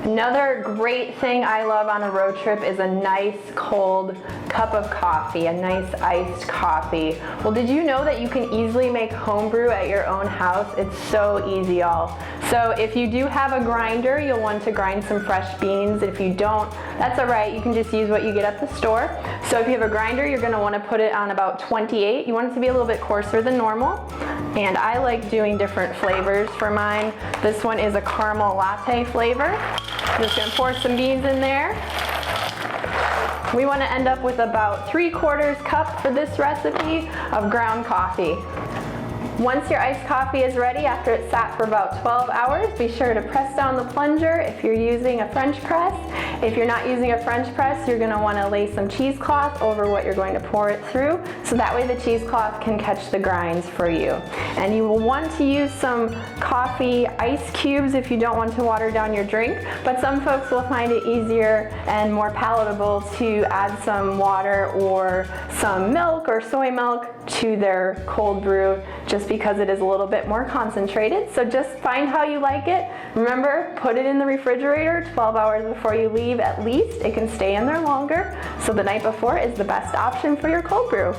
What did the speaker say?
Another great thing I love on a road trip is a nice cold cup of coffee, a nice iced coffee. Well, did you know that you can easily make home brew at your own house? It's so easy, y'all. So if you do have a grinder, you'll want to grind some fresh beans. If you don't, that's all right. You can just use what you get at the store. So if you have a grinder, you're gonna wanna put it on about 28. You want it to be a little bit coarser than normal. And I like doing different flavors for mine. This one is a caramel latte flavor. I'm just gonna pour some beans in there. We wanna end up with about 3/4 cup for this recipe of ground coffee. Once your iced coffee is ready, after it's sat for about 12 hours, be sure to press down the plunger if you're using a French press. If you're not using a French press, you're gonna wanna lay some cheesecloth over what you're going to pour it through, so that way the cheesecloth can catch the grinds for you. And you will want to use some coffee ice cubes if you don't want to water down your drink, but some folks will find it easier and more palatable to add some water or some milk or soy milk to their cold brew, just because it is a little bit more concentrated. So just find how you like it. Remember, put it in the refrigerator 12 hours before you leave at least. It can stay in there longer, so the night before is the best option for your cold brew.